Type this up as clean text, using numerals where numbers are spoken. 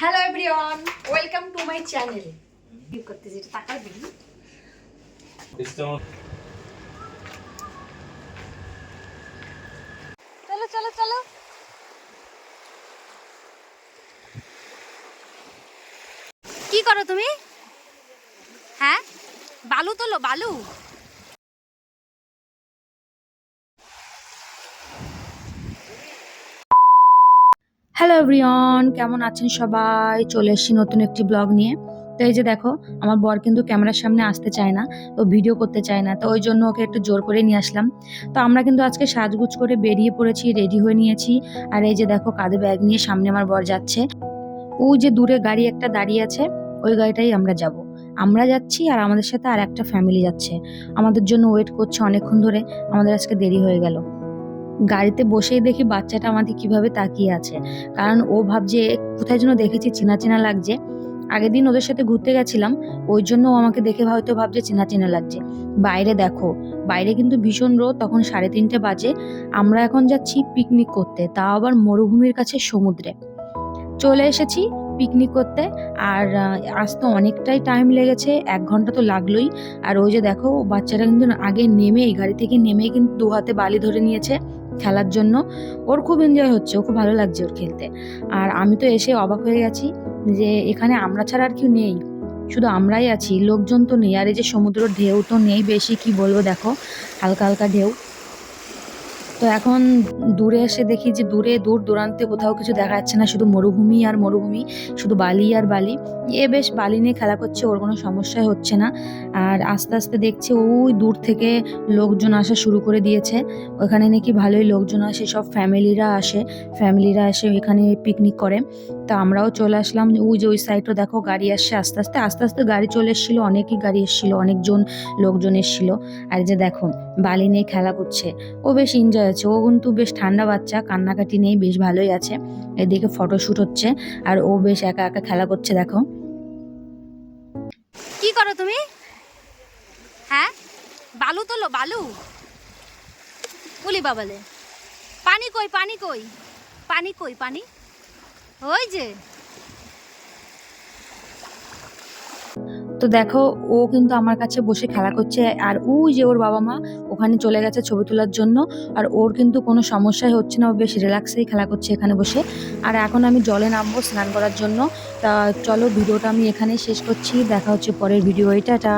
Hello everyone, welcome to my channel. কি করতে যেটা টাকা দিই। চলো চলো চলো। কি করো তুমি? হ্যাঁ, বালু তোলো, বালু। হ্যালো এভরিওয়ান, কেমন আছেন সবাই? চলে এসেছি নতুন একটি ব্লগ নিয়ে। তো এই যে দেখো, আমার বর কিন্তু ক্যামেরার সামনে আসতে চায় না, তো ভিডিও করতে চায় না, তো ওই জন্য ওকে একটু জোর করে নিয়ে আসলাম। তো আমরা কিন্তু আজকে সাজগুজ করে বেরিয়ে পড়েছি, রেডি হয়ে নিয়েছি। আর এই যে দেখো, কাঁধে ব্যাগ নিয়ে সামনে আমার বর যাচ্ছে। ওই যে দূরে গাড়ি একটা দাঁড়িয়ে আছে, ওই গাড়িটাই আমরা যাব। আমরা যাচ্ছি আর আমাদের সাথে আর একটা ফ্যামিলি যাচ্ছে। আমাদের জন্য ওয়েট করছে অনেকক্ষণ ধরে। আমাদের আজকে দেরি হয়ে গেল। গাড়িতে বসেই দেখি বাচ্চাটা আমাদের কিভাবে তাকিয়ে আছে, কারণ ও ভাবছে কোথায় যেন দেখেছি, চেনা চেনা লাগছে। আগের দিন ওদের সাথে ঘুরতে গেছিলাম, ওই জন্য ও আমাকে দেখে হয়তো ভাবছে চেনা চেনা লাগছে। বাইরে দেখো, বাইরে কিন্তু ভীষণ রোদ, তখন 3:30 বাজে। আমরা এখন যাচ্ছি পিকনিক করতে, তাও আবার মরুভূমির কাছে সমুদ্রে চলে এসেছি পিকনিক করতে। আর আসতে অনেকটাই টাইম লেগেছে, 1 ঘন্টা তো লাগলোই। আর ওই যে দেখো, বাচ্চাটা কিন্তু আগে নেমেই, গাড়ি থেকে নেমেই কিন্তু 2 হাতে বালি ধরে নিয়েছে খেলার জন্য। ওর খুব এনজয় হচ্ছে, ও খুব ভালো লাগছে ওর খেলতে। আর আমি তো এসে অবাক হয়ে গেছি যে এখানে আমরা ছাড়া আর কেউ নেই, শুধু আমরাই আছি, লোকজন তো নেই। আর এই যে সমুদ্র ঢেউ তো নেই বেশি, কি বলবো, দেখো হালকা হালকা ঢেউ। তো এখন দূরে এসে দেখি যে দূর দূরান্তে কোথাও কিছু দেখা যাচ্ছে না, শুধু মরুভূমি আর মরুভূমি, শুধু বালি আর বালি। এ বেশ বালি নিয়ে খেলা করছে, ওর কোনো সমস্যাই হচ্ছে না। আর আস্তে আস্তে দেখছি ওই দূর থেকে লোকজন আসা শুরু করে দিয়েছে। ওখানে নাকি ভালোই লোকজন আসে, সব ফ্যামিলিরা এসে এখানে পিকনিক করে। তা আমরাও চলে আসলাম। ওই যে ওই সাইডটা দেখো, গাড়ি আসছে আস্তে আস্তে আস্তে আস্তে, গাড়ি চলে এসেছিলো, অনেকই গাড়ি এসেছিলো, অনেকজন লোকজন এসেছিলো। আর যে দেখো, বালি নিয়ে খেলা করছে, ও বেশ এনজয় আছে। ও কিন্তু বেশ ঠান্ডা বাচ্চা, কান্নাকাটি নেই, বেশ ভালোই আছে। এদিকে ফটোশুট হচ্ছে, আর ও বেশ একা একা খেলা করছে। দেখো, কি করো তুমি? হ্যাঁ, বালু তোলো, বালু। বলি বাবালে, পানি কই, পানি কই, পানি কই, পানি ওই যে। তো দেখো, ও কিন্তু আমার কাছে বসে খেলা করছে। আর ওই যে ওর বাবা মা ওখানে চলে গেছে ছবি তোলার জন্য। আর ওর কিন্তু কোনো সমস্যাই হচ্ছে না, ও বেশ রিল্যাক্সেই খেলা করছে এখানে বসে। আর এখন আমি জলে নামবো স্নান করার জন্য। তা চলো, ভিডিওটা আমি এখানেই শেষ করছি, দেখা হচ্ছে পরের ভিডিও। এটা